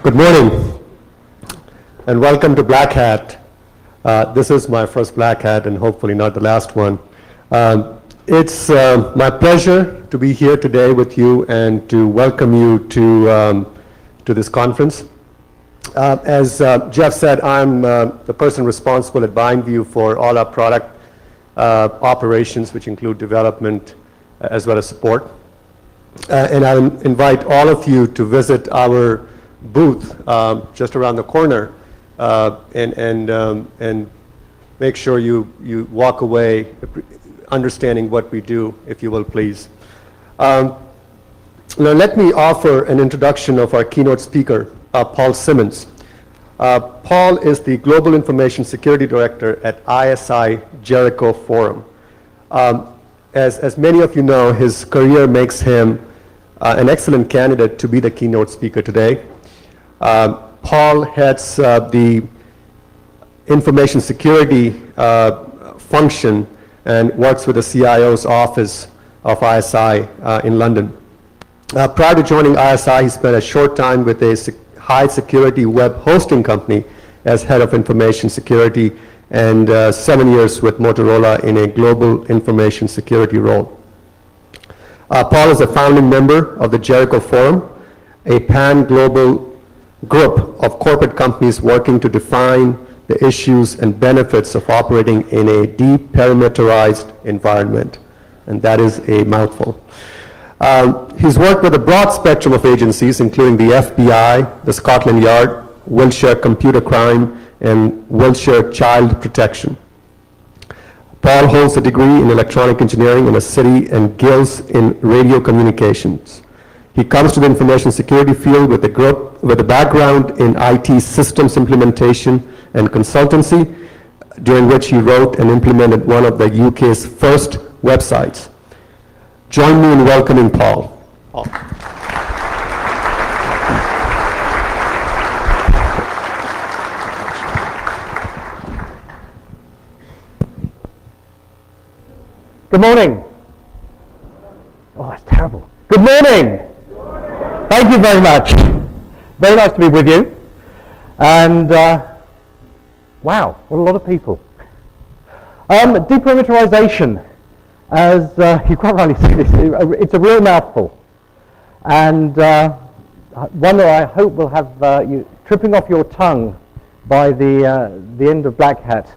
Good morning, and welcome to Black Hat. This is my first Black Hat, and hopefully not the last one. It's my pleasure to be here today with you and to welcome you to this conference. As Jeff said, I'm the person responsible at BindView for all our product operations, which include development as well as support. And I invite all of you to visit our booth just around the corner and make sure you walk away understanding what we do, if you will, please. Now let me offer an introduction of our keynote speaker, Paul Simmons. Paul is the Global Information Security Director at ISI Jericho Forum. As many of you know, his career makes him an excellent candidate to be the keynote speaker today. Paul heads the information security function and works with the CIO's office of ISI in London. Prior to joining ISI, he spent a short time with a high security web hosting company as head of information security and 7 years with Motorola in a global information security role. Paul is a founding member of the Jericho Forum, a pan-global group of corporate companies working to define the issues and benefits of operating in a deperimeterized environment. And that is a mouthful. He's worked with a broad spectrum of agencies, including the FBI, the Scotland Yard, Wiltshire Computer Crime, and Wiltshire Child Protection. Paul holds a degree in electronic engineering and a City and Guilds in radio communications. He comes to the information security field with a background in IT systems implementation and consultancy, during which he wrote and implemented one of the UK's first websites. Join me in welcoming Paul. Good morning. Oh, that's terrible. Good morning. Thank you very much. Very nice to be with you. And wow, what a lot of people. Deperimeterization, as you quite rightly said, it's a real mouthful. And one that I hope will have you tripping off your tongue by the end of Black Hat,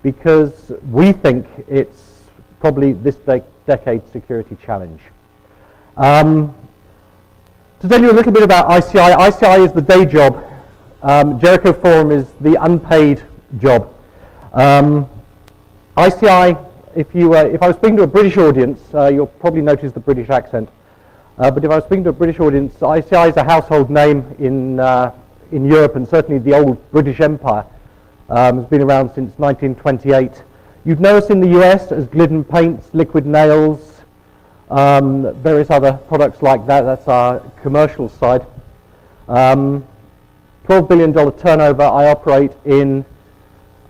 because we think it's probably this decade's security challenge. To tell you a little bit about ICI, ICI is the day job. Jericho Forum is the unpaid job. ICI, if I was speaking to a British audience, you'll probably notice the British accent. But if I was speaking to a British audience, ICI is a household name in Europe, and certainly the old British Empire. Has been around since 1928. You'd know us in the US as Glidden Paints, Liquid Nails, various other products like that. That's our commercial side. $12 billion turnover. I operate in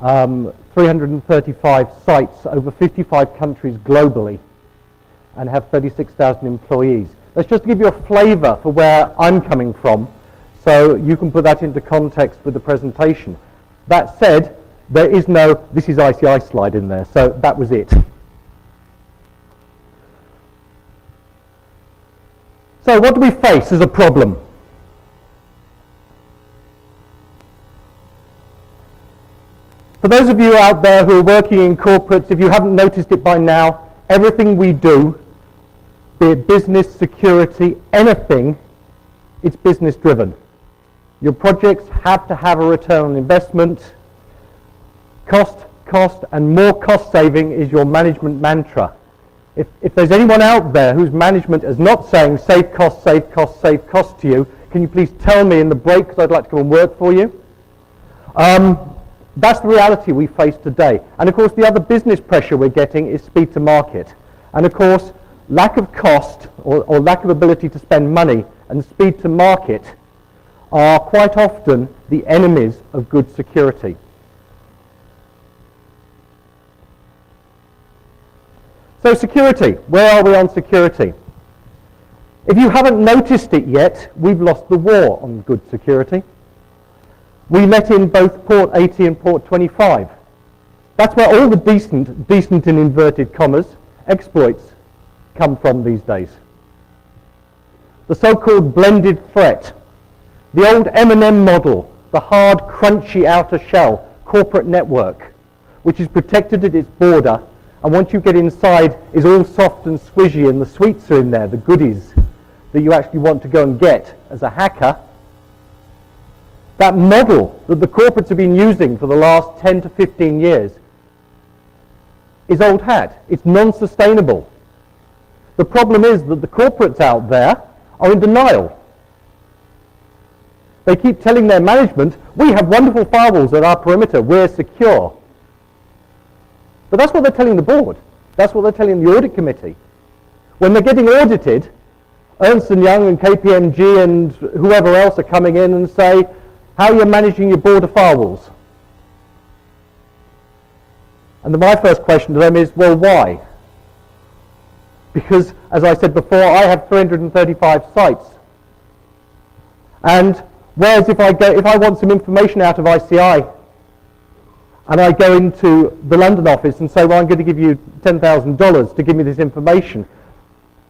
335 sites over 55 countries globally and have 36,000 employees. That's just to give you a flavor for where I'm coming from, so you can put that into context with the presentation. That said, there is no "this is ICI" slide in there, so that was it. So what do we face as a problem? For those of you out there who are working in corporates, if you haven't noticed it by now, everything we do, be it business, security, anything, it's business driven. Your projects have to have a return on investment. Cost, and more cost saving is your management mantra. If there's anyone out there whose management is not saying save cost, save cost, save cost to you, can you please tell me in the break, because I'd like to come and work for you? That's the reality we face today. And of course the other business pressure we're getting is speed to market. And of course lack of cost or lack of ability to spend money and speed to market are quite often the enemies of good security. So security, where are we on security? If you haven't noticed it yet, we've lost the war on good security. we let in both port 80 and port 25. That's where all the decent in inverted commas, exploits come from these days. The so-called blended threat, the old M&M model, the hard, crunchy outer shell corporate network, which is protected at its border, and once you get inside is all soft and squishy, and the sweets are in there, the goodies that you actually want to go and get as a hacker. That model that the corporates have been using for the last 10 to 15 years is old hat. It's non-sustainable. The problem is that the corporates out there are in denial. They keep telling their management, we have wonderful firewalls at our perimeter, we're secure. But that's what they're telling the board. That's what they're telling the audit committee. When they're getting audited, Ernst & Young and KPMG and whoever else are coming in and say, how are you managing your border firewalls? And my first question to them is, well, why? Because, as I said before, I have 335 sites. And whereas if I want some information out of ICI, and I go into the London office and say, well, I'm going to give you $10,000 to give me this information,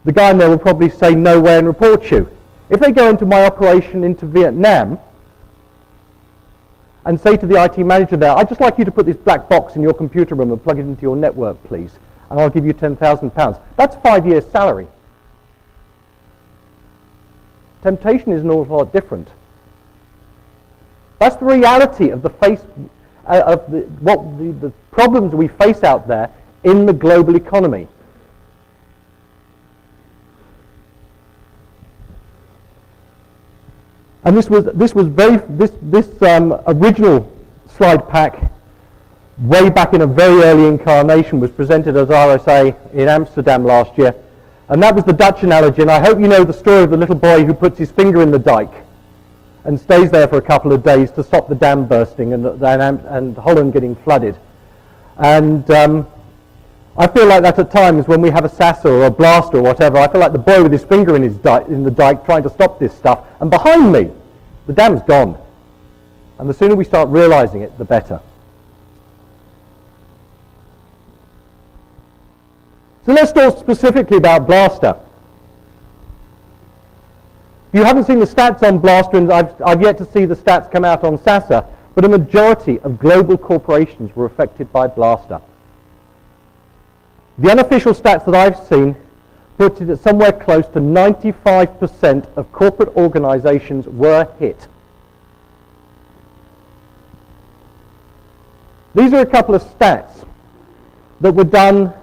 the guy in there will probably say no way and report you. If they go into my operation into Vietnam and say to the IT manager there, I'd just like you to put this black box in your computer room and plug it into your network, please, and I'll give you £10,000. That's 5 years' salary. Temptation is an awful lot different. That's the reality of the problems we face out there in the global economy. And this original slide pack, way back in a very early incarnation, was presented as RSA in Amsterdam last year, and that was the Dutch analogy. And I hope you know the story of the little boy who puts his finger in the dike and stays there for a couple of days to stop the dam bursting and Holland getting flooded. And I feel like that at times when we have a SASA or a blaster or whatever. I feel like the boy with his finger in the dike trying to stop this stuff, and behind me the dam's gone. And the sooner we start realizing it, the better. So let's talk specifically about Blaster. You haven't seen the stats on Blaster, and I've yet to see the stats come out on SASA, but a majority of global corporations were affected by Blaster. The unofficial stats that I've seen put it at somewhere close to 95% of corporate organizations were hit. These are a couple of stats that were done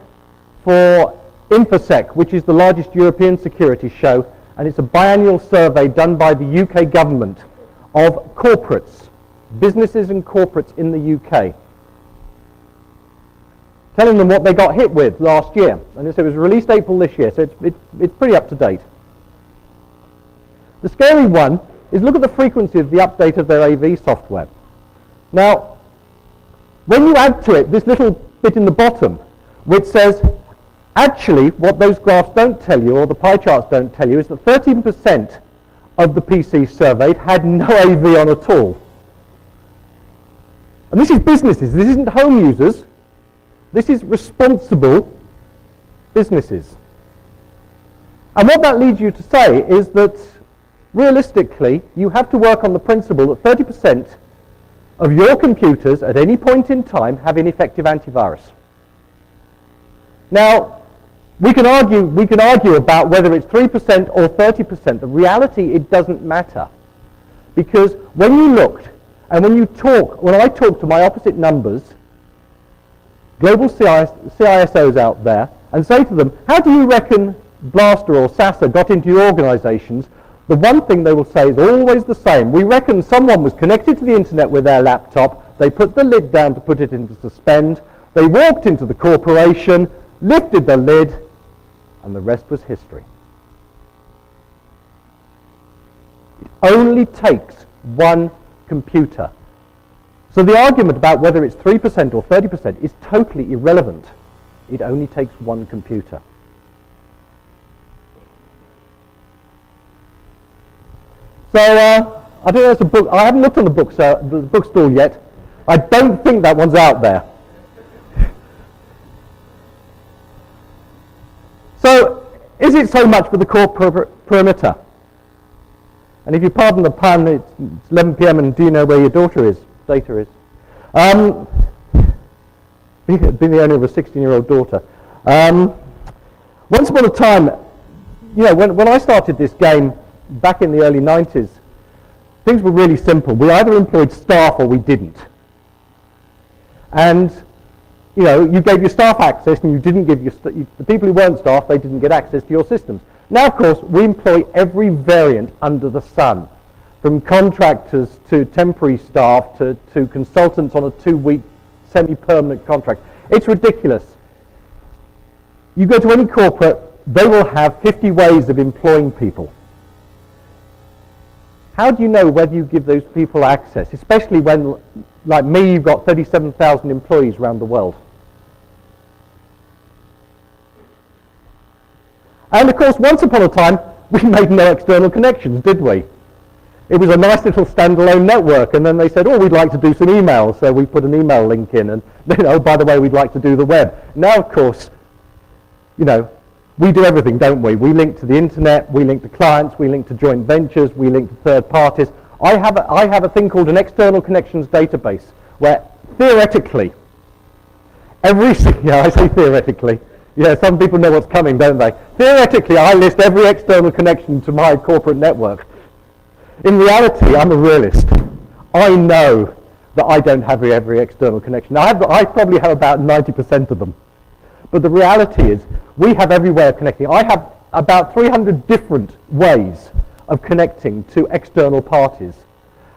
for InfoSec, which is the largest European security show, and it's a biannual survey done by the UK government of corporates, businesses and corporates in the UK, telling them what they got hit with last year. And it was released April this year, so it's pretty up to date. The scary one is look at the frequency of the update of their AV software. Now, when you add to it this little bit in the bottom, which says, actually, what those graphs don't tell you, or the pie charts don't tell you, is that 13% of the PCs surveyed had no AV on at all. And this is businesses, this isn't home users. This is responsible businesses. And what that leads you to say is that, realistically, you have to work on the principle that 30% of your computers at any point in time have ineffective antivirus. Now, we can argue about whether it's 3% or 30%. The reality, it doesn't matter. Because when you looked, and when I talk to my opposite numbers, global CISOs out there, and say to them, how do you reckon Blaster or SASA got into your organizations? The one thing they will say is always the same. We reckon someone was connected to the internet with their laptop, they put the lid down to put it into suspend, they walked into the corporation, lifted the lid, and the rest was history. It only takes one computer. So the argument about whether it's 3% or 30% is totally irrelevant. It only takes one computer. So I don't know if it's a book. I haven't looked on the bookstall yet. I don't think that one's out there. So, is it so much for the core perimeter? And if you pardon the pun, it's 11 p.m. and do you know where your data is? Being the owner of a 16-year-old daughter. Once upon a time, you know, when I started this game back in the early 90s, things were really simple. We either employed staff or we didn't. And, you know, you gave your staff access and you didn't give the people who weren't staff, they didn't get access to your systems. Now, of course, we employ every variant under the sun, from contractors to temporary staff to consultants on a 2-week semi-permanent contract. It's ridiculous. You go to any corporate, they will have 50 ways of employing people. How do you know whether you give those people access, especially when, like me, you've got 37,000 employees around the world? And of course, once upon a time, we made no external connections, did we? It was a nice little standalone network, and then they said, oh, we'd like to do some emails, so we put an email link in, and then, oh, by the way, we'd like to do the web. Now, of course, you know, we do everything, don't we? We link to the internet, we link to clients, we link to joint ventures, we link to third parties. I have a thing called an external connections database, where theoretically, I say theoretically, yeah, some people know what's coming, don't they? Theoretically, I list every external connection to my corporate network. In reality, I'm a realist. I know that I don't have every external connection. I probably have about 90% of them. But the reality is, we have every way of connecting. I have about 300 different ways of connecting to external parties.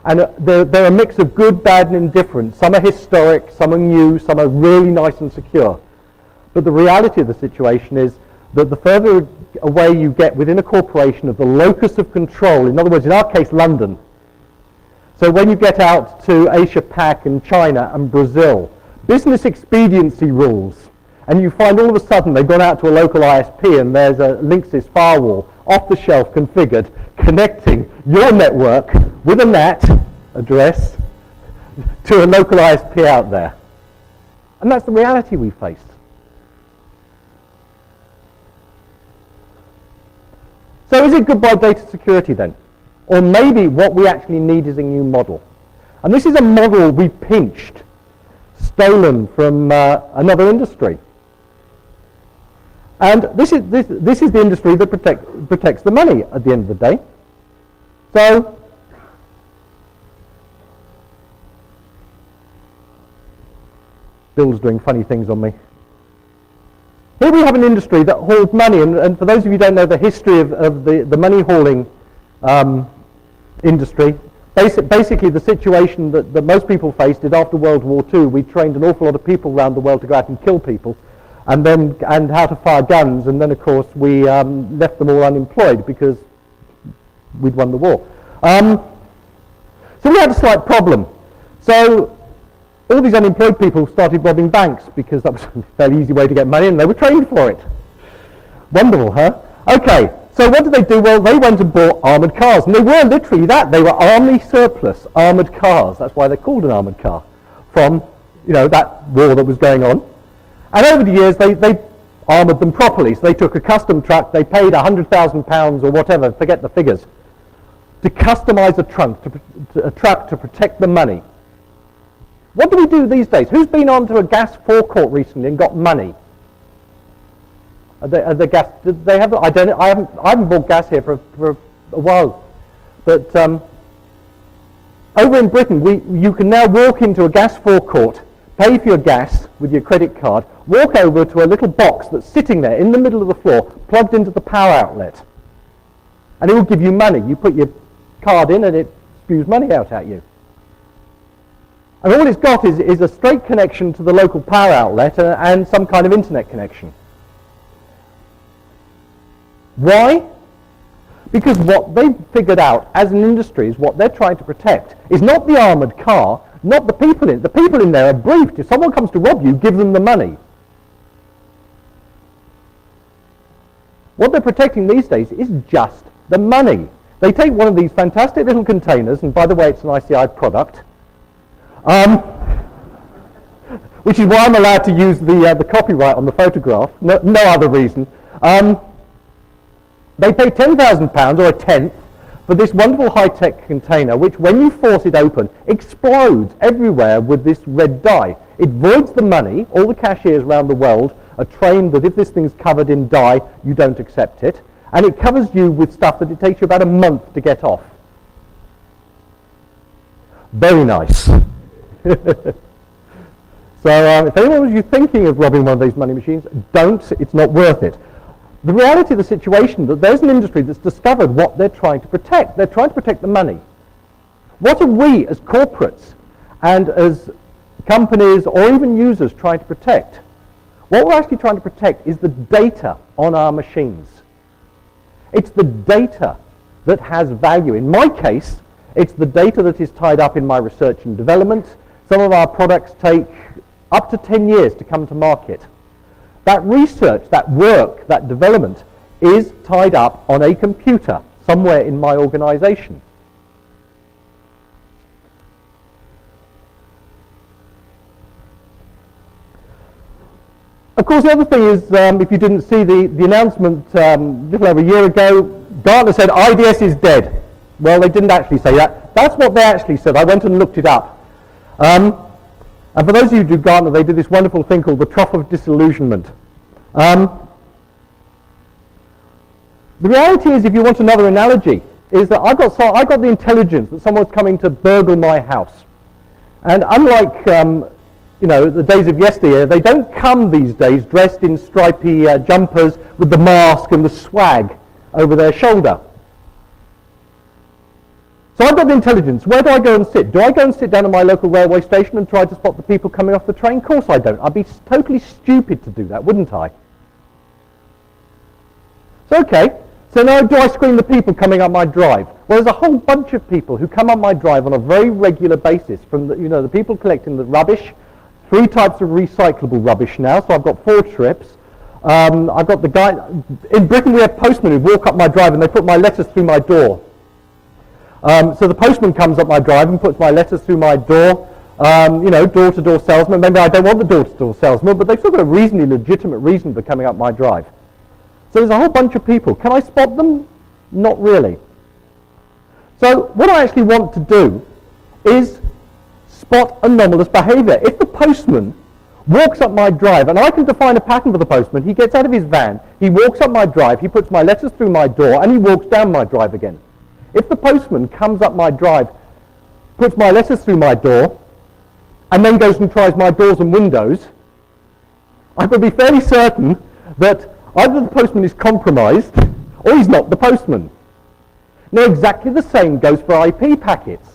And they're a mix of good, bad, and indifferent. Some are historic, some are new, some are really nice and secure. But the reality of the situation is that the further away you get within a corporation of the locus of control, in other words, in our case, London. So when you get out to Asia Pac and China and Brazil, business expediency rules, and you find all of a sudden they've gone out to a local ISP and there's a Linksys firewall, off the shelf configured, connecting your network with a NAT address to a local ISP out there. And that's the reality we face. So is it goodbye data security then? Or maybe what we actually need is a new model. And this is a model we pinched, stolen from another industry. And this is the industry that protects the money at the end of the day. So, Bill's doing funny things on me. Here we have an industry that hauls money, and for those of you who don't know the history of the money hauling industry, basically the situation that most people faced is after World War II, we trained an awful lot of people around the world to go out and kill people, and how to fire guns, and then of course we left them all unemployed because we'd won the war. So we had a slight problem. So all these unemployed people started robbing banks because that was a fairly easy way to get money and they were trained for it. Wonderful, huh? Okay, so what did they do? Well, they went and bought armoured cars, and they were literally that. They were army surplus armoured cars. That's why they're called an armoured car, from, you know, that war that was going on. And over the years, they armoured them properly. So they took a custom truck, they paid £100,000 or whatever, forget the figures, to customise a truck to protect the money. What do we do these days? Who's been onto a gas forecourt recently and got money? I haven't bought gas here for a while. But over in Britain, you can now walk into a gas forecourt, pay for your gas with your credit card, walk over to a little box that's sitting there in the middle of the floor, plugged into the power outlet. And it will give you money. You put your card in and it spews money out at you. And all it's got is a straight connection to the local power outlet and some kind of internet connection. Why? Because what they've figured out as an industry is what they're trying to protect is not the armoured car, not the people in it. The people in there are briefed. If someone comes to rob you, give them the money. What they're protecting these days is just the money. They take one of these fantastic little containers, and by the way, it's an ICI product, which is why I'm allowed to use the copyright on the photograph, no other reason. They pay £10,000 or a tenth for this wonderful high-tech container, which when you force it open, explodes everywhere with this red dye. It voids the money. All the cashiers around the world are trained that if this thing's covered in dye, you don't accept it. And it covers you with stuff that it takes you about a month to get off. Very nice. So if anyone was you thinking of robbing one of these money machines, don't. It's not worth it. The reality of the situation is that there's an industry that's discovered what they're trying to protect. They're trying to protect the money. What are we as corporates and as companies or even users trying to protect? What we're actually trying to protect is the data on our machines. It's the data that has value. In my case, it's the data that is tied up in my research and development. Some of our products take up to 10 years to come to market. That research, that work, that development is tied up on a computer somewhere in my organization. Of course, the other thing is, if you didn't see the announcement a little over a year ago, Gartner said IDS is dead. Well, they didn't actually say that. That's what they actually said. I went and looked it up. And for those of you who do Gartner, they did this wonderful thing called the Trough of Disillusionment. The reality is, if you want another analogy, is that I got the intelligence that someone's coming to burgle my house. And unlike the days of yesteryear, they don't come these days dressed in stripy jumpers with the mask and the swag over their shoulder. So I've got the intelligence. Where do I go and sit? Do I go and sit down at my local railway station and try to spot the people coming off the train? Of course I don't. I'd be totally stupid to do that, wouldn't I? So okay, so now do I screen the people coming up my drive? Well, there's a whole bunch of people who come up my drive on a very regular basis, from the people collecting the rubbish, 3 types of recyclable rubbish now, so I've got 4 trips. I've got the guy, in Britain we have postmen who walk up my drive and they put my letters through my door. So the postman comes up my drive and puts my letters through my door, door-to-door salesman. Maybe I don't want the door-to-door salesman, but they've still got a reasonably legitimate reason for coming up my drive. So there's a whole bunch of people. Can I spot them? Not really. So what I actually want to do is spot anomalous behavior. If the postman walks up my drive, and I can define a pattern for the postman, he gets out of his van, he walks up my drive, he puts my letters through my door, and he walks down my drive again. If the postman comes up my drive, puts my letters through my door, and then goes and tries my doors and windows, I can be fairly certain that either the postman is compromised or he's not the postman. Now exactly the same goes for IP packets.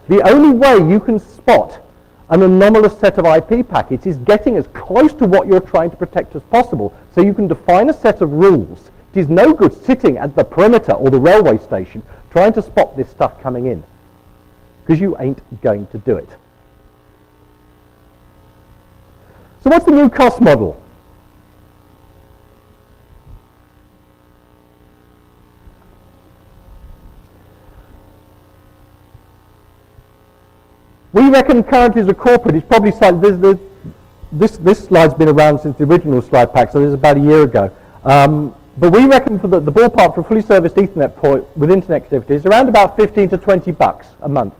The only way you can spot an anomalous set of IP packets is getting as close to what you're trying to protect as possible, so you can define a set of rules. It is no good sitting at the perimeter or the railway station trying to spot this stuff coming in, because you ain't going to do it. So what's the new cost model? We reckon currently as a corporate, it's probably slightly, this slide's been around since the original slide pack, so this is about a year ago. But we reckon for the ballpark for a fully serviced Ethernet port with internet connectivity is around about 15 to 20 bucks a month.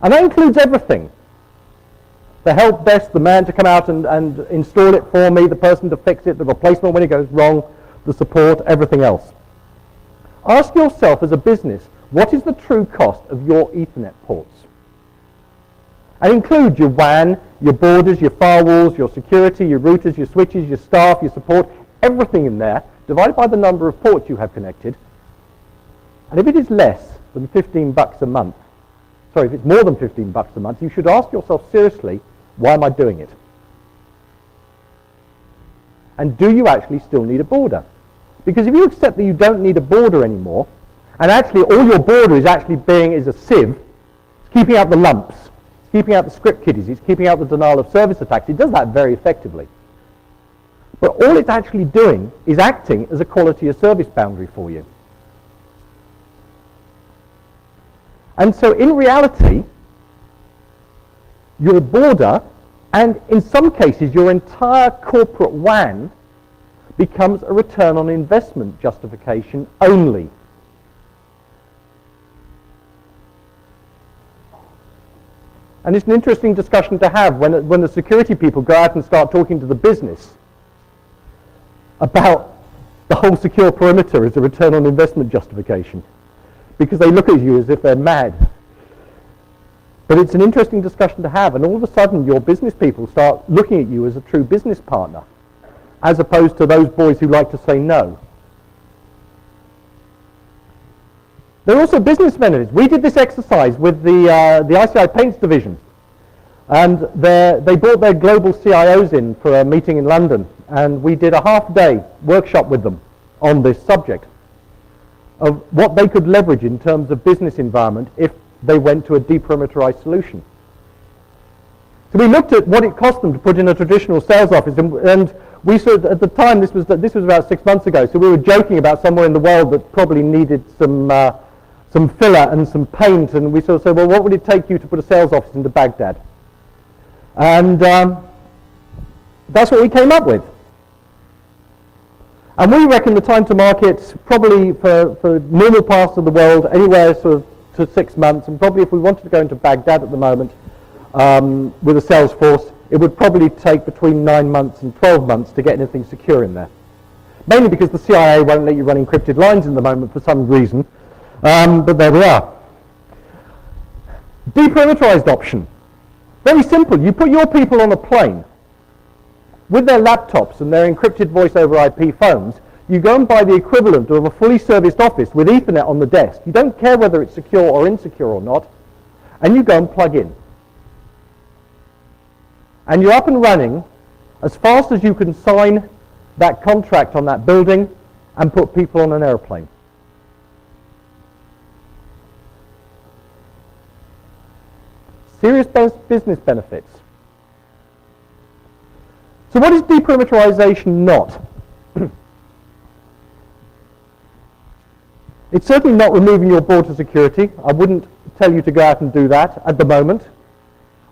And that includes everything. The help desk, the man to come out and install it for me, the person to fix it, the replacement when it goes wrong, the support, everything else. Ask yourself as a business, what is the true cost of your Ethernet ports? And include your WAN, your borders, your firewalls, your security, your routers, your switches, your staff, your support, everything in there, divided by the number of ports you have connected. And if it is less than 15 bucks a month, sorry, if it's more than 15 bucks a month, you should ask yourself seriously, why am I doing it? And do you actually still need a border? Because if you accept that you don't need a border anymore, and actually all your border is actually being is a sieve, it's keeping out the lumps, it's keeping out the script kiddies, it's keeping out the denial of service attacks. It does that very effectively. But all it's actually doing is acting as a quality of service boundary for you. And so in reality, your border, and in some cases your entire corporate WAN, becomes a return on investment justification only. And it's an interesting discussion to have when the security people go out and start talking to the business about the whole secure perimeter as a return on investment justification, because they look at you as if they're mad. But it's an interesting discussion to have, and all of a sudden your business people start looking at you as a true business partner, as opposed to those boys who like to say no. There are also business benefits. We did this exercise with the ICI Paints division, and they brought their global CIOs in for a meeting in London, and we did a half-day workshop with them on this subject of what they could leverage in terms of business environment if they went to a deperimeterized solution. So we looked at what it cost them to put in a traditional sales office, and we saw at the time, this was about 6 months ago, so we were joking about somewhere in the world that probably needed some filler and some paint, and we sort of said, well, what would it take you to put a sales office into Baghdad? And that's what we came up with. And we reckon the time to market, probably for normal parts of the world, anywhere sort of to 6 months, and probably if we wanted to go into Baghdad at the moment with a sales force, it would probably take between 9 months and 12 months to get anything secure in there. Mainly because the CIA won't let you run encrypted lines in the moment for some reason, but there we are. Deperimeterized option. Very simple. You put your people on a plane with their laptops and their encrypted voice over IP phones. You go and buy the equivalent of a fully serviced office with Ethernet on the desk. You don't care whether it's secure or insecure or not, and you go and plug in. And you're up and running as fast as you can sign that contract on that building and put people on an airplane. Serious business benefits. So what is deperimeterization not? It's certainly not removing your border security. I wouldn't tell you to go out and do that at the moment.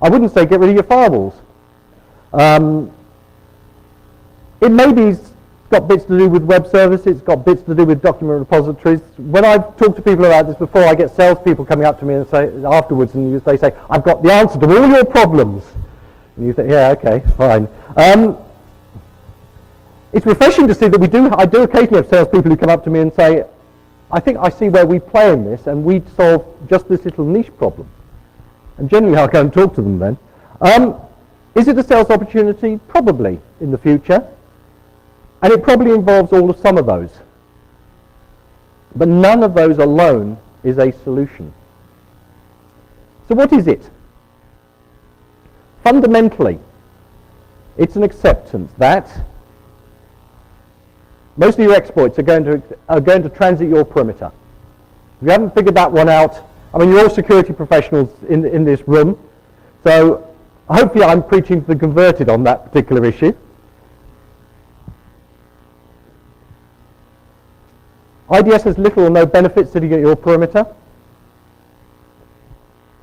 I wouldn't say get rid of your firewalls. It maybe got bits to do with web services, it's got bits to do with document repositories. When I've talked to people about this before, I get salespeople coming up to me and say afterwards, and they say, I've got the answer to all your problems. And you think, yeah, okay, fine. It's refreshing to see that I do occasionally have salespeople who come up to me and say, I think I see where we play in this, and we solve just this little niche problem. And generally I'll go and talk to them then. Is it a sales opportunity? Probably in the future. And it probably involves all of some of those. But none of those alone is a solution. So what is it? Fundamentally, it's an acceptance that most of your exploits are going to transit your perimeter. If you haven't figured that one out, I mean, you're all security professionals in this room, so hopefully I'm preaching to the converted on that particular issue. IDS has little or no benefit sitting at your perimeter.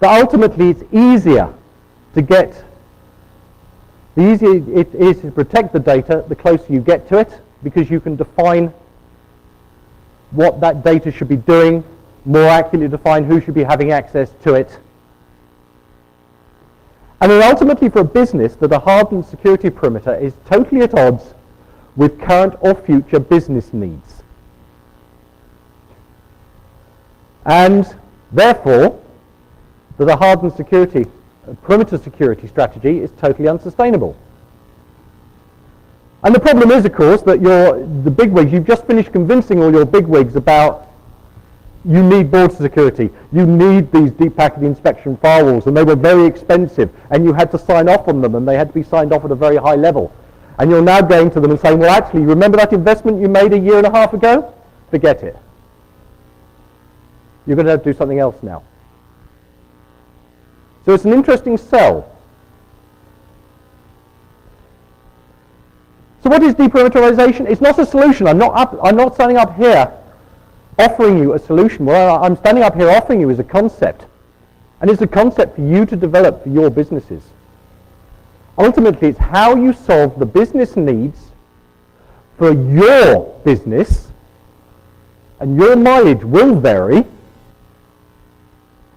But ultimately it's easier to get, the easier it is to protect the data, the closer you get to it, because you can define what that data should be doing, more accurately define who should be having access to it. And then ultimately for a business that a hardened security perimeter is totally at odds with current or future business needs. And therefore, that a hardened perimeter security strategy is totally unsustainable. And the problem is, of course, that the bigwigs, you've just finished convincing all your bigwigs about you need border security, you need these deep packet inspection firewalls, and they were very expensive, and you had to sign off on them, and they had to be signed off at a very high level. And you're now going to them and saying, well, actually, remember that investment you made a year and a half ago? Forget it. You're going to have to do something else now. So it's an interesting sell. So what is deperimeterization? It's not a solution. I'm not standing up here offering you a solution. What I'm standing up here offering you is a concept. And it's a concept for you to develop for your businesses. Ultimately, it's how you solve the business needs for your business, and your mileage will vary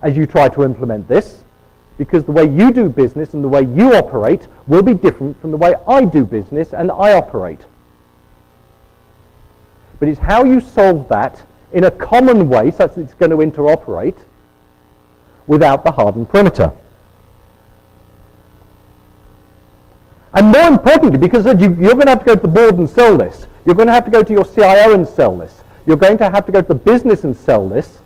as you try to implement this, because the way you do business and the way you operate will be different from the way I do business and I operate. But it's how you solve that in a common way such that it's going to interoperate without the hardened perimeter. And more importantly, because you're going to have to go to the board and sell this, you're going to have to go to your CIO and sell this, you're going to have to go to the business and sell this,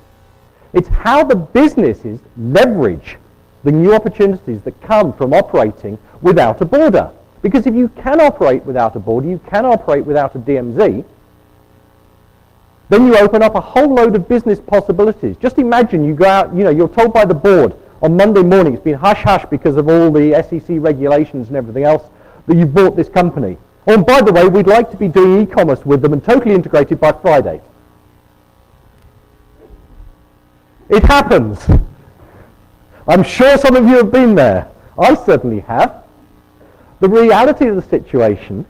it's how the businesses leverage the new opportunities that come from operating without a border. Because if you can operate without a border, you can operate without a DMZ, then you open up a whole load of business possibilities. Just imagine you go out, you're told by the board on Monday morning, it's been hush-hush because of all the SEC regulations and everything else, that you've bought this company. Oh, and by the way, we'd like to be doing e-commerce with them and totally integrated by Friday. It happens. I'm sure some of you have been there. I certainly have. The reality of the situation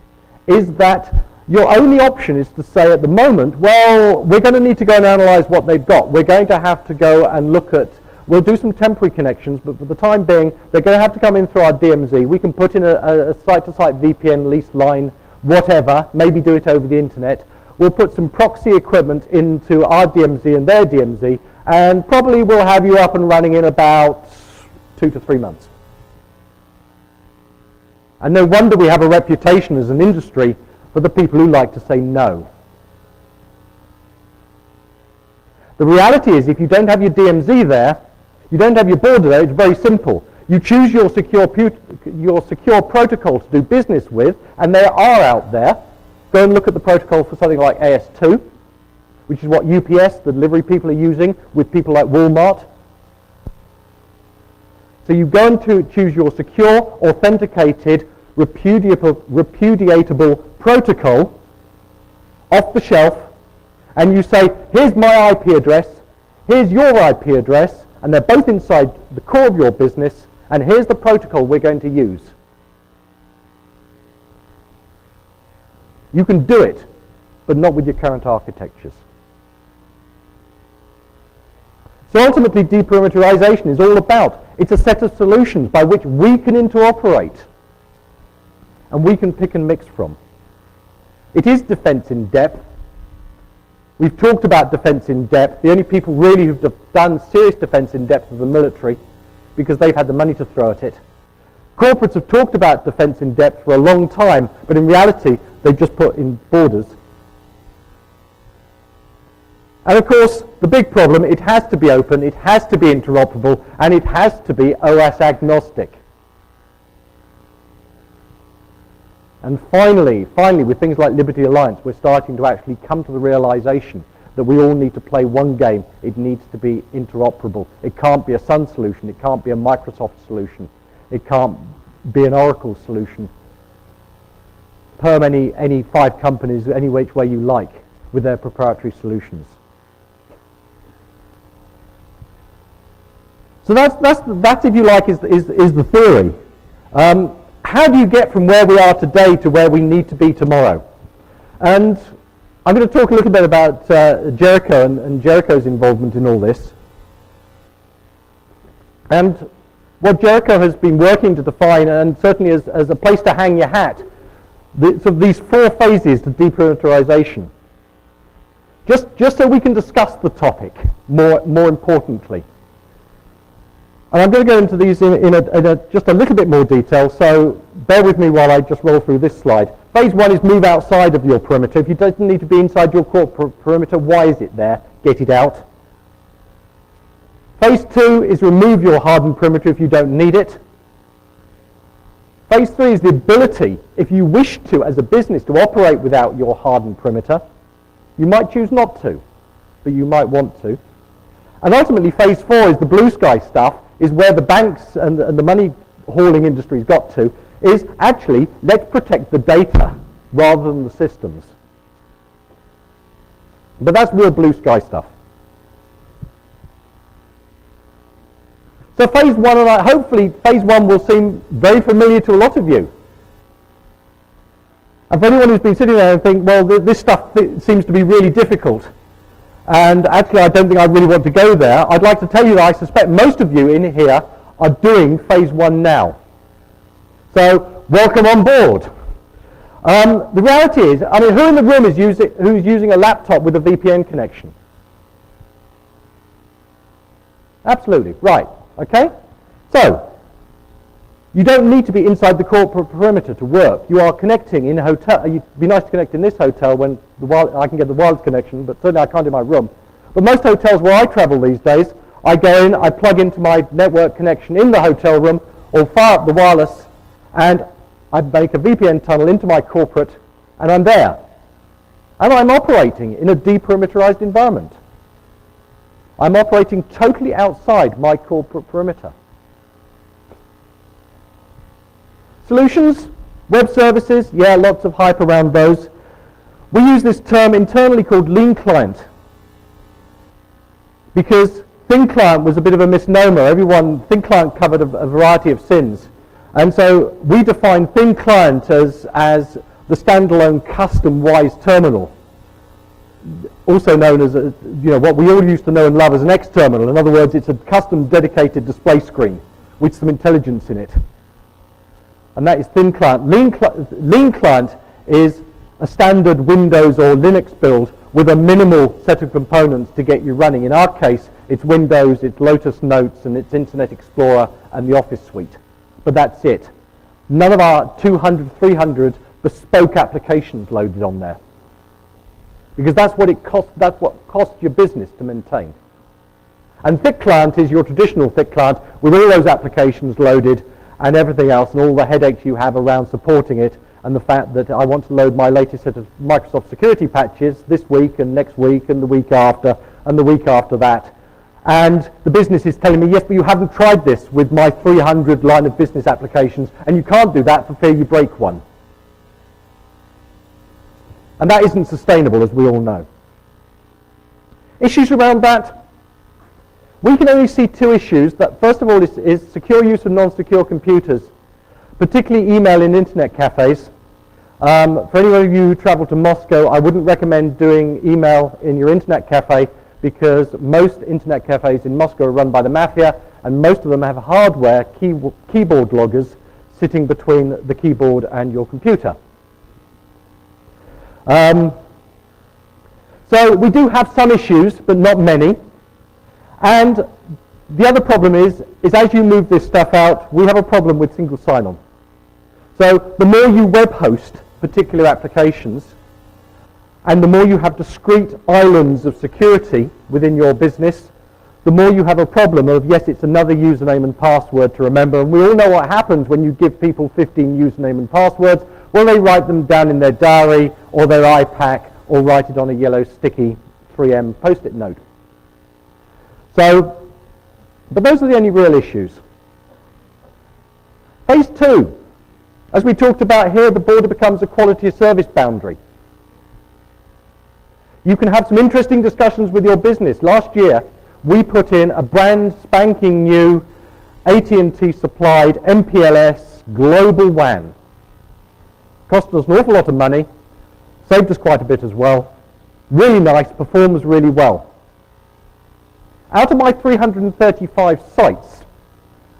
is that your only option is to say at the moment, well, we're going to need to go and analyze what they've got. We're going to have to go and look at, we'll do some temporary connections, but for the time being, they're going to have to come in through our DMZ. We can put in a site-to-site VPN, lease line, whatever, maybe do it over the internet. We'll put some proxy equipment into our DMZ and their DMZ, and probably we'll have you up and running in about 2 to 3 months. And no wonder we have a reputation as an industry for the people who like to say no. The reality is, if you don't have your DMZ there, you don't have your border there, it's very simple. You choose your secure protocol to do business with, and they are out there. Go and look at the protocol for something like AS2, which is what UPS, the delivery people, are using with people like Walmart. So you go and choose your secure, authenticated, repudiatable protocol off the shelf, and you say, here's my IP address, here's your IP address, and they're both inside the core of your business, and here's the protocol we're going to use. You can do it, but not with your current architectures. So ultimately, deperimeterization is all about, it's a set of solutions by which we can interoperate and we can pick and mix from. It is defense in depth. We've talked about defense in depth. The only people really who've done serious defense in depth are the military, because they've had the money to throw at it. Corporates have talked about defense in depth for a long time, but in reality, they've just put in borders. And of course, the big problem, it has to be open, it has to be interoperable, and it has to be OS agnostic. And finally, with things like Liberty Alliance, we're starting to actually come to the realization that we all need to play one game. It needs to be interoperable. It can't be a Sun solution. It can't be a Microsoft solution. It can't be an Oracle solution. Perm any 5 companies, any which way you like, with their proprietary solutions. So that's if you like, is the theory. How do you get from where we are today to where we need to be tomorrow? And I'm going to talk a little bit about Jericho and Jericho's involvement in all this. And what Jericho has been working to define, and certainly as a place to hang your hat, these 4 phases to deperimeterization. Just so we can discuss the topic more importantly. And I'm going to go into these in just a little bit more detail, so bear with me while I just roll through this slide. Phase 1 is move outside of your perimeter. If you don't need to be inside your core perimeter, why is it there? Get it out. Phase 2 is remove your hardened perimeter if you don't need it. Phase 3 is the ability, if you wish to, as a business, to operate without your hardened perimeter. You might choose not to, but you might want to. And ultimately, phase 4 is the blue sky stuff, is where the banks and the money hauling industry's got to, is actually, let's protect the data. rather than the systems. But that's real blue sky stuff. So phase one, and hopefully phase one will seem very familiar to a lot of you. And for anyone who's been sitting there and think, well, this stuff seems to be really difficult, and actually I don't think I really want to go there, I'd like to tell you that I suspect most of you in here are doing phase one now. So welcome on board. The reality is, I mean, who in the room is who's using a laptop with a VPN connection? Absolutely, right, okay? So, you don't need to be inside the corporate perimeter to work. You are connecting in a hotel. It'd be nice to connect in this hotel when I can get the wireless connection, but certainly I can't in my room. But most hotels where I travel these days, I go in, I plug into my network connection in the hotel room, or fire up the wireless, and I make a VPN tunnel into my corporate, and I'm there. And I'm operating in a deperimeterized environment. I'm operating totally outside my corporate perimeter. Solutions, web services, yeah, lots of hype around those. We use this term internally called lean client, because thin client was a bit of a misnomer. Thin client covered a variety of sins. And so we define thin client as the standalone custom WISE terminal, also known as what we all used to know and love as an X terminal. In other words, it's a custom dedicated display screen with some intelligence in it. And that is thin client. Lean client is a standard Windows or Linux build with a minimal set of components to get you running. In our case, it's Windows, it's Lotus Notes, and it's Internet Explorer and the Office suite. But that's it. None of our 200, 300 bespoke applications loaded on there. Because that's what it costs, that's what costs your business to maintain. And thick client is your traditional thick client with all those applications loaded and everything else and all the headaches you have around supporting it, and the fact that I want to load my latest set of Microsoft security patches this week and next week and the week after and the week after that. And the business is telling me, yes, but you haven't tried this with my 300 line of business applications, and you can't do that for fear you break one. And that isn't sustainable, as we all know. Issues around that? We can only see two issues. That first of all is secure use of non-secure computers, particularly email in internet cafes. For any of you who travel to Moscow, I wouldn't recommend doing email in your internet cafe, because most internet cafes in Moscow are run by the mafia, and most of them have hardware keyboard loggers sitting between the keyboard and your computer. So we do have some issues, but not many. And the other problem is as you move this stuff out, we have a problem with single sign-on. So the more you web host particular applications, and the more you have discrete islands of security within your business, the more you have a problem of, yes, it's another username and password to remember. And we all know what happens when you give people 15 username and passwords. Well, they write them down in their diary or their iPack, or write it on a yellow sticky 3M post-it note. So, but those are the only real issues. Phase two. As we talked about here, the border becomes a quality of service boundary. You can have some interesting discussions with your business. Last year, we put in a brand spanking new AT&T supplied MPLS global WAN. Cost us an awful lot of money, saved us quite a bit as well. Really nice, performs really well. Out of my 335 sites,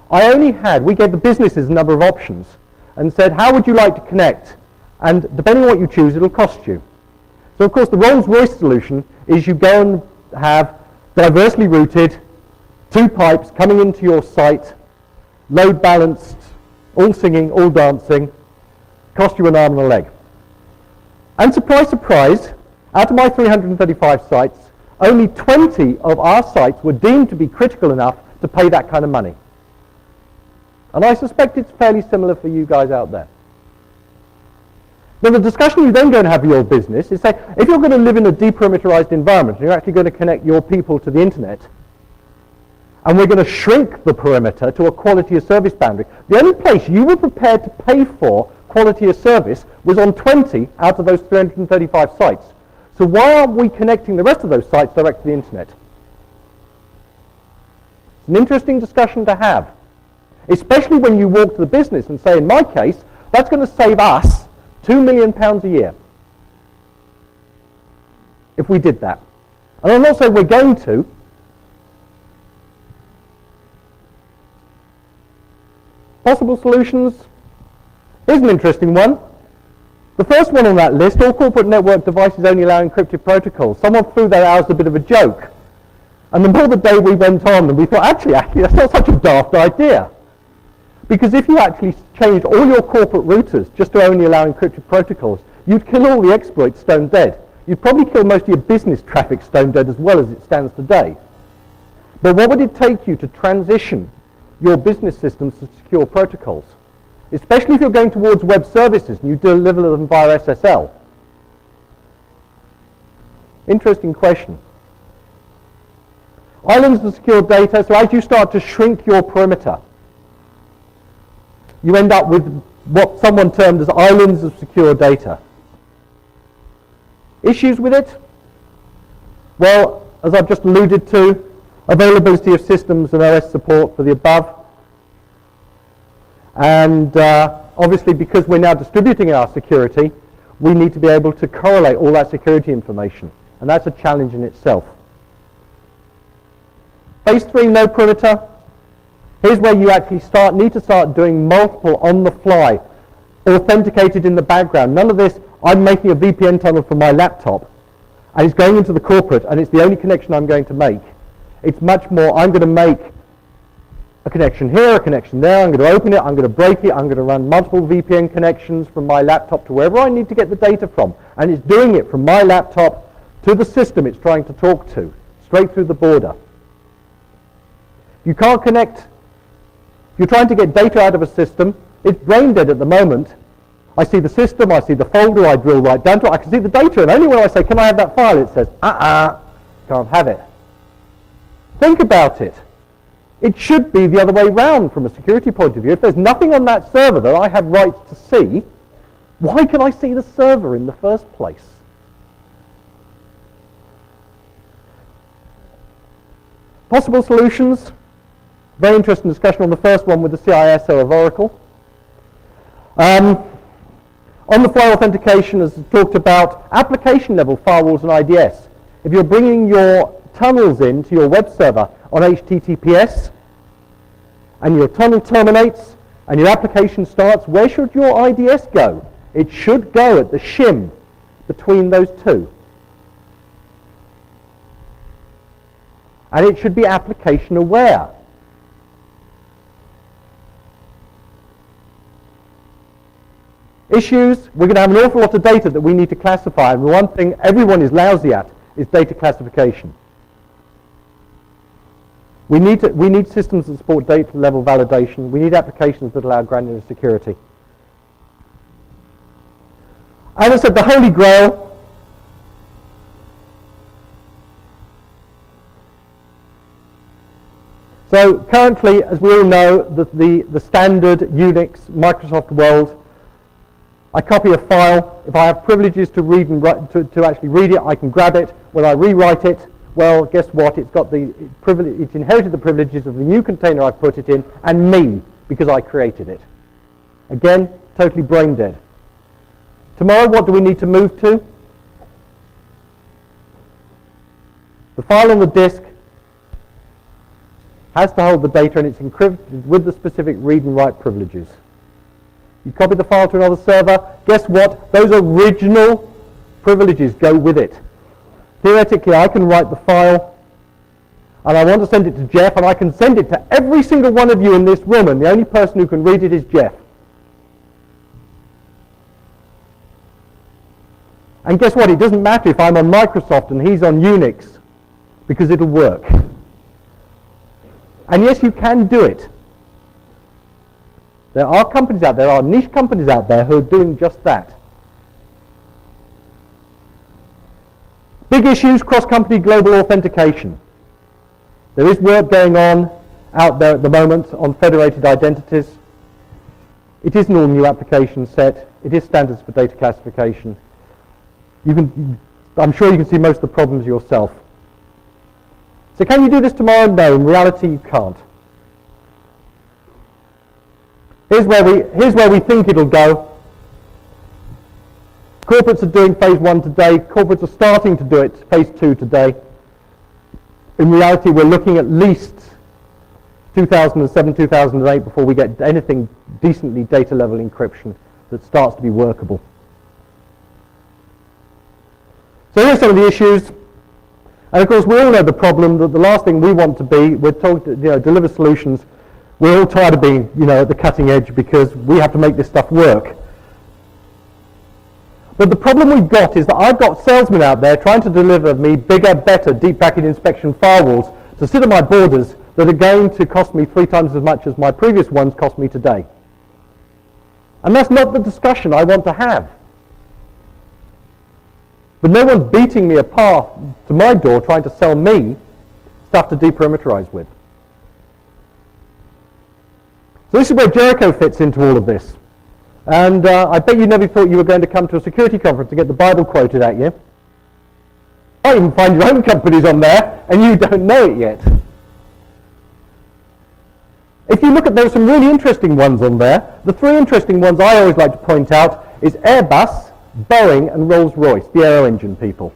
we gave the businesses a number of options and said, how would you like to connect? And depending on what you choose, it'll cost you. So of course the Rolls-Royce solution is you go and have diversely routed 2 pipes coming into your site, load balanced, all singing, all dancing, cost you an arm and a leg. And surprise, surprise, out of my 335 sites, only 20 of our sites were deemed to be critical enough to pay that kind of money. And I suspect it's fairly similar for you guys out there. Now the discussion you're then going to have with your business is, say, if you're going to live in a deperimeterized environment and you're actually going to connect your people to the internet, and we're going to shrink the perimeter to a quality of service boundary, the only place you were prepared to pay for quality of service was on 20 out of those 335 sites. So why aren't we connecting the rest of those sites direct to the internet? It's an interesting discussion to have, especially when you walk to the business and say, in my case, that's going to save us £2 million a year if we did that. And I'm not saying we're going to. Possible solutions. Here's an interesting one. The first one on that list, all corporate network devices only allow encrypted protocols. Someone threw that out as a bit of a joke. And the more the day we went on, and we thought, actually, that's not such a daft idea. Because if you actually changed all your corporate routers just to only allow encrypted protocols, you'd kill all the exploits stone dead. You'd probably kill most of your business traffic stone dead as well as it stands today. But what would it take you to transition your business systems to secure protocols? Especially if you're going towards web services and you deliver them via SSL. Interesting question. Islands of secure data, so as you start to shrink your perimeter, you end up with what someone termed as islands of secure data. Issues with it? Well, as I've just alluded to, availability of systems and OS support for the above. And obviously, because we're now distributing our security, we need to be able to correlate all that security information. And that's a challenge in itself. Phase 3, no perimeter. Here's where you actually need to start doing multiple on-the-fly, authenticated in the background. None of this, I'm making a VPN tunnel from my laptop, and it's going into the corporate, and it's the only connection I'm going to make. It's much more, I'm going to make a connection here, a connection there, I'm going to open it, I'm going to break it, I'm going to run multiple VPN connections from my laptop to wherever I need to get the data from. And it's doing it from my laptop to the system it's trying to talk to, straight through the border. You can't connect. If you're trying to get data out of a system, it's brain dead at the moment. I see the system, I see the folder, I drill right down to it, I can see the data, and only when I say, can I have that file, it says, can't have it. Think about it. It should be the other way round from a security point of view. If there's nothing on that server that I have rights to see, why can I see the server in the first place? Possible solutions. Very interesting discussion on the first one with the CISO of Oracle. On-the-fly authentication, as talked about, application level firewalls and IDS. If you're bringing your tunnels into your web server on HTTPS, and your tunnel terminates, and your application starts, where should your IDS go? It should go at the shim between those two. And it should be application aware. Issues, we're going to have an awful lot of data that we need to classify, and the one thing everyone is lousy at is data classification. We need systems that support data level validation. We need applications that allow granular security. As I said, the Holy Grail. So currently, as we all know, the standard Unix Microsoft world, I copy a file. If I have privileges to read and write, to actually read it, I can grab it. When I rewrite it, well, guess what? It's got the privilege. It's inherited the privileges of the new container I put it in, and me, because I created it. Again, totally brain dead. Tomorrow, what do we need to move to? The file on the disk has to hold the data, and it's encrypted with the specific read and write privileges. You copy the file to another server, guess what? Those original privileges go with it. Theoretically, I can write the file, and I want to send it to Jeff, and I can send it to every single one of you in this room, and the only person who can read it is Jeff. And guess what? It doesn't matter if I'm on Microsoft and he's on Unix, because it'll work. And yes, you can do it. There are companies out there, there are niche companies out there who are doing just that. Big issues, cross-company global authentication. There is work going on out there at the moment on federated identities. It is an all-new application set. It is standards for data classification. I'm sure you can see most of the problems yourself. So can you do this tomorrow? No, in reality you can't. Here's where we think it'll go. Corporates are doing phase 1 today. Corporates are starting to do it phase 2 today. In reality, we're looking at least 2007, 2008 before we get anything decently data level encryption that starts to be workable. So here's some of the issues. And of course, we all know the problem that the last thing we want to be, we're told to deliver solutions. We're all tired of being at the cutting edge because we have to make this stuff work. But the problem we've got is that I've got salesmen out there trying to deliver me bigger, better, deep packet inspection firewalls to sit at my borders that are going to cost me 3 times as much as my previous ones cost me today. And that's not the discussion I want to have. But no one's beating me a path to my door trying to sell me stuff to deperimeterize with. So this is where Jericho fits into all of this. And I bet you never thought you were going to come to a security conference to get the Bible quoted at you. You might even find your own companies on there and you don't know it yet. If you look at, there are some really interesting ones on there. The 3 interesting ones I always like to point out is Airbus, Boeing and Rolls-Royce, the aero engine people.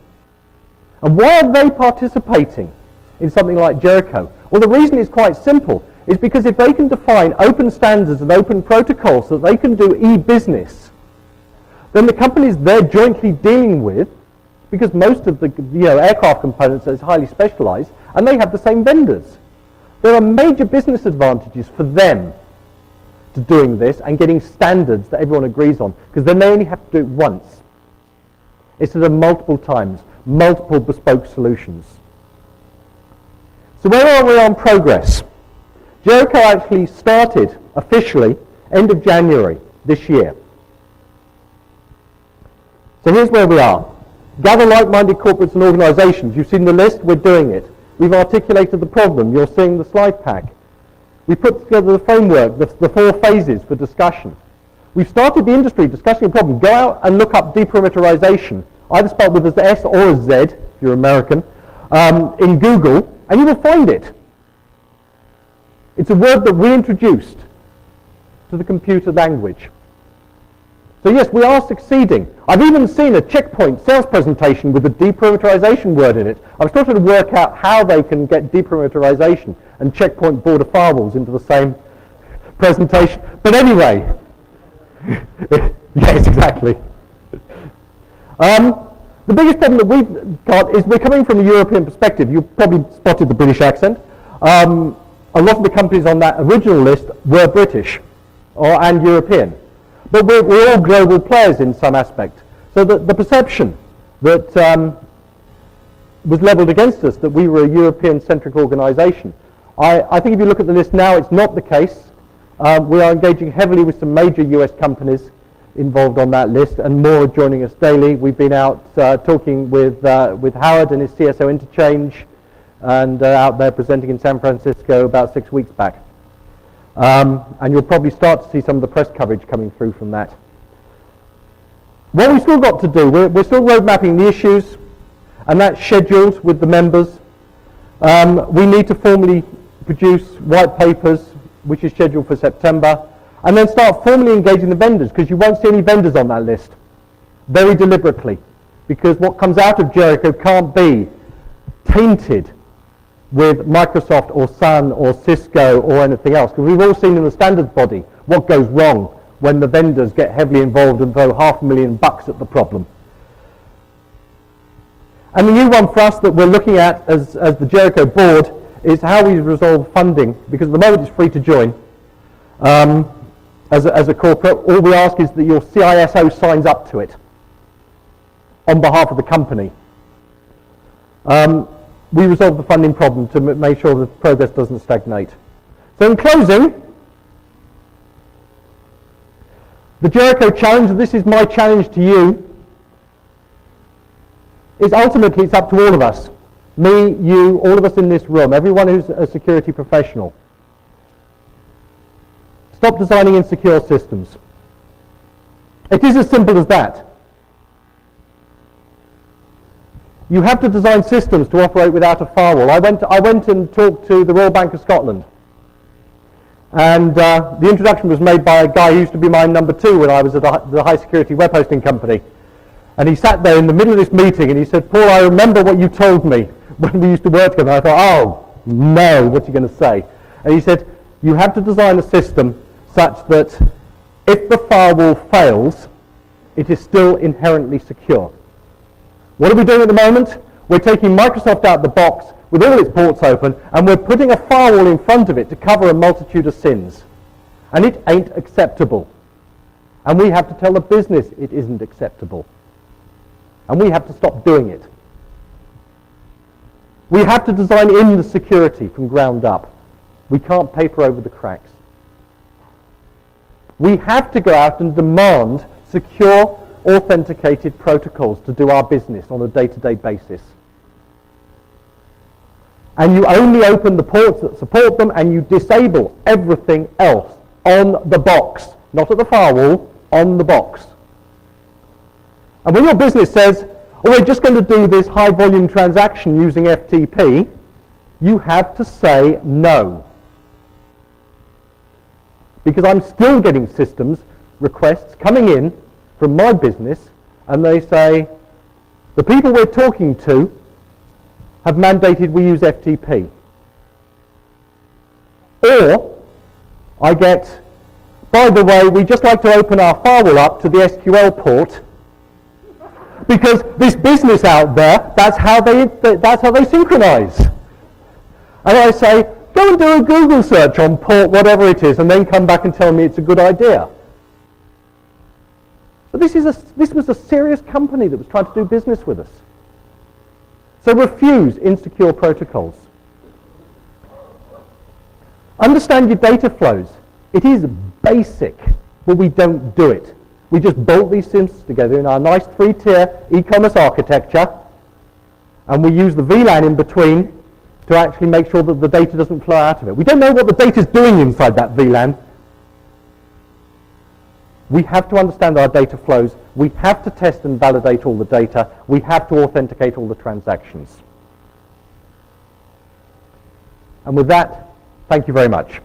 And why are they participating in something like Jericho? Well, the reason is quite simple. Is because if they can define open standards and open protocols so that they can do e-business, then the companies they're jointly dealing with, because most of the aircraft components is highly specialized, and they have the same vendors. There are major business advantages for them to doing this and getting standards that everyone agrees on, because then they only have to do it once. Instead of multiple times, multiple bespoke solutions. So where are we on progress? Jericho actually started officially end of January this year. So here's where we are. Gather like-minded corporates and organizations. You've seen the list, we're doing it. We've articulated the problem, you're seeing the slide pack. We put together the framework, the 4 phases for discussion. We've started the industry discussing a problem. Go out and look up deperimeterization, either spelled with an S or a Z, if you're American, in Google, and you will find it. It's a word that we introduced to the computer language. So yes, we are succeeding. I've even seen a checkpoint sales presentation with the deperimeterization word in it. I was trying to work out how they can get deperimeterization and checkpoint border firewalls into the same presentation. But anyway, yes, exactly. The biggest problem that we've got is we're coming from a European perspective. You probably spotted the British accent. A lot of the companies on that original list were British and European. But we're all global players in some aspect. So the perception that was leveled against us, that we were a European-centric organization, I think if you look at the list now, it's not the case. We are engaging heavily with some major US companies involved on that list, and more are joining us daily. We've been out talking with Howard and his CSO Interchange, and out there presenting in San Francisco about 6 weeks back. And you'll probably start to see some of the press coverage coming through from that. What we've still got to do, we're still road mapping the issues, and that's scheduled with the members. We need to formally produce white papers, which is scheduled for September, and then start formally engaging the vendors, because you won't see any vendors on that list, very deliberately, because what comes out of Jericho can't be tainted with Microsoft or Sun or Cisco or anything else, because we've all seen in the standards body what goes wrong when the vendors get heavily involved and throw $500,000 at the problem. And the new one for us that we're looking at as the Jericho board is how we resolve funding, because at the moment it's free to join. As a corporate, all we ask is that your CISO signs up to it on behalf of the company. We resolve the funding problem to make sure that progress doesn't stagnate. So in closing, the Jericho challenge, and this is my challenge to you, is ultimately it's up to all of us. Me, you, all of us in this room, everyone who's a security professional. Stop designing insecure systems. It is as simple as that. You have to design systems to operate without a firewall. I went and talked to the Royal Bank of Scotland. And the introduction was made by a guy who used to be my number 2 when I was at the high security web hosting company. And he sat there in the middle of this meeting and he said, "Paul, I remember what you told me when we used to work together." I thought, oh, no, what's he going to say? And he said, you have to design a system such that if the firewall fails, it is still inherently secure. What are we doing at the moment? We're taking Microsoft out of the box with all its ports open, and we're putting a firewall in front of it to cover a multitude of sins. And it ain't acceptable. And we have to tell the business it isn't acceptable. And we have to stop doing it. We have to design in the security from ground up. We can't paper over the cracks. We have to go out and demand secure, authenticated protocols to do our business on a day-to-day basis. And you only open the ports that support them, and you disable everything else on the box. Not at the firewall, on the box. And when your business says, oh, we're just going to do this high-volume transaction using FTP, you have to say no. Because I'm still getting systems requests coming in from my business, and they say, the people we're talking to have mandated we use FTP. Or I get, by the way, we just like to open our firewall up to the SQL port, because this business out there, that's how they synchronize. And I say, go and do a Google search on port whatever it is, and then come back and tell me it's a good idea. But this was a serious company that was trying to do business with us. So refuse insecure protocols. Understand your data flows. It is basic, but we don't do it. We just bolt these systems together in our nice 3-tier e-commerce architecture, and we use the VLAN in between to actually make sure that the data doesn't flow out of it. We don't know what the data is doing inside that VLAN. We have to understand our data flows. We have to test and validate all the data. We have to authenticate all the transactions. And with that, thank you very much.